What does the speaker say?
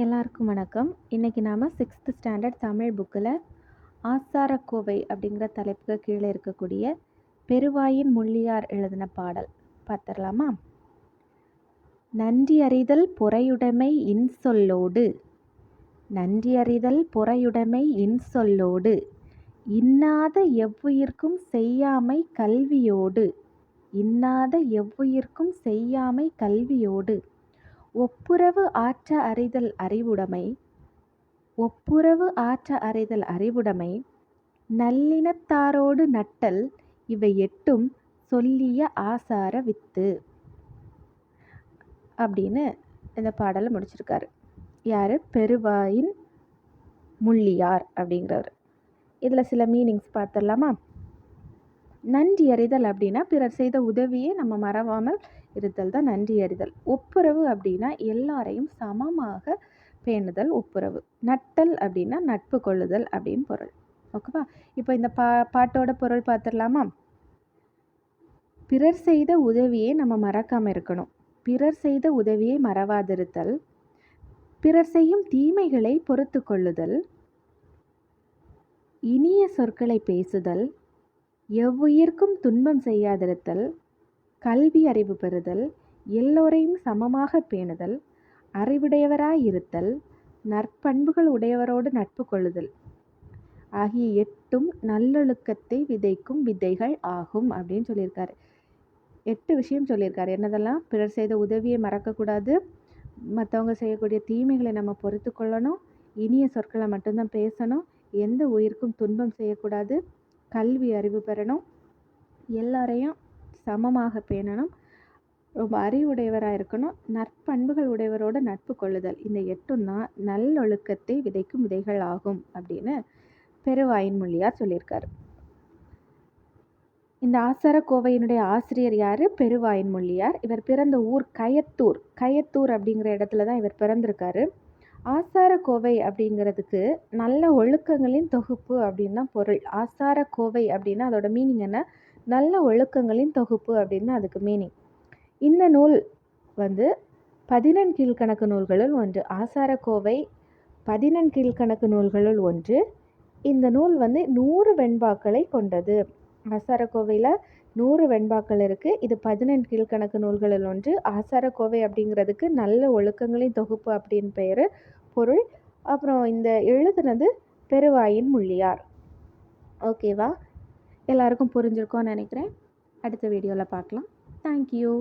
எல்லாருக்கும் வணக்கம். இன்னைக்கு நாம 6th ஸ்டாண்டர்ட் தமிழ் புக்கில் ஆசாரக்கோவை அப்படிங்கிற தலைப்புக்கு கீழே இருக்கக்கூடிய பெருவாயின் முள்ளியார் எழுதின பாடல் பார்த்துடலாமா? நன்றியறிதல் பொறையுடைமை இன்சொல்லோடு, நன்றியறிதல் பொறையுடைமை இன்சொல்லோடு, இன்னாத எவ்வுயிர்க்கும் செய்யாமை கல்வியோடு, இன்னாத எவ்வுயிர்க்கும் செய்யாமை கல்வியோடு, ஒப்புரவு ஆற்ற அறிதல் அறிவுடைமை, ஒப்புரவு ஆற்ற அறிதல் அறிவுடைமை, நல்லினத்தாரோடு நட்டல் இவை எட்டும் சொல்லிய ஆசார வித்து அப்படின்னு இந்த பாடலை முடிச்சிருக்காரு. யார்? பெருவாயின் முள்ளியார் அப்படிங்கிறவர். இதில் சில மீனிங்ஸ் பார்த்துடலாமா? நன்றி அறிதல் அப்படின்னா பிறர் செய்த உதவியை நம்ம மறவாமல் இருத்தல் தான் நன்றி அறிதல். ஒப்புரவு அப்படின்னா எல்லாரையும் சமமாக பேணுதல் ஒப்புரவு. நட்டல் அப்படின்னா நட்பு கொள்ளுதல் அப்படின்னு பொருள். ஓகேவா? இப்போ இந்த பாட்டோட பொருள் பார்த்துடலாமா? பிறர் செய்த உதவியை நம்ம மறக்காமல் இருக்கணும். பிறர் செய்த உதவியை மறவாதிருத்தல், பிறர் செய்யும் தீமைகளை பொறுத்து கொள்ளுதல், இனிய சொற்களை பேசுதல், எவ்வுயிர்க்கும் துன்பம் செய்யாதிருத்தல், கல்வி அறிவு பெறுதல், எல்லோரையும் சமமாக பேணுதல், அறிவுடையவராயிருத்தல், நற்பண்புகள் உடையவரோடு நட்பு கொள்ளுதல் ஆகிய எட்டும் நல்லொழுக்கத்தை விதைக்கும் விதைகள் ஆகும் அப்படின்னு சொல்லியிருக்காரு. 8 விஷயம் சொல்லியிருக்காரு. என்னதெல்லாம்? பிறர் செய்த உதவியை மறக்கக்கூடாது, மற்றவங்க செய்யக்கூடிய தீமைகளை நம்ம பொறுத்து கொள்ளணும், இனிய சொற்களை மட்டும்தான் பேசணும், எந்த உயிருக்கும் துன்பம் செய்யக்கூடாது, கல்வி அறிவு பெறணும், எல்லாரையும் சமமாக பேணணும், ரொம்ப அறிவுடையவராக இருக்கணும், நற்பண்புகள் உடையவரோட நட்பு கொள்ளுதல். இந்த 8ம் தான் நல்லொழுக்கத்தை விதைக்கும் விதைகள் ஆகும் அப்படின்னு பெருவாயின் முள்ளியார் சொல்லியிருக்காரு. இந்த ஆசாரக்கோவையினுடைய ஆசிரியர் யார்? பெருவாயின் முள்ளியார். இவர் பிறந்த ஊர் கயத்தூர். கயத்தூர் அப்படிங்கிற இடத்துல தான் இவர் பிறந்திருக்காரு. ஆசாரக்கோவை அப்படிங்கிறதுக்கு நல்ல ஒழுக்கங்களின் தொகுப்பு அப்படின்னு தான் பொருள். ஆசாரக்கோவை அப்படின்னா அதோட மீனிங் என்ன? நல்ல ஒழுக்கங்களின் தொகுப்பு அப்படின்னு அதுக்கு மீனிங். இந்த நூல் 14 கீழ்கணக்கு நூல்களுள் ஒன்று. ஆசாரக்கோவை 14 கீழ்கணக்கு நூல்களுள் ஒன்று. இந்த நூல் 100 வெண்பாக்களை கொண்டது. ஆசாரக்கோவையில் 100 வெண்பாக்கள் இருக்குது. இது 14 கீழ்கணக்கு நூல்களில் ஒன்று. ஆசாரக்கோவை அப்படிங்கிறதுக்கு நல்ல ஒழுக்கங்களின் தொகுப்பு அப்படின்னு பெயர், பொருள். அப்புறம் இந்த எழுதுனது பெருவாயின் முள்ளியார். ஓகேவா? எல்லாருக்கும் புரிஞ்சிருக்கோன்னு நினைக்கிறேன். அடுத்த வீடியோவில் பார்க்கலாம். தேங்க்யூ.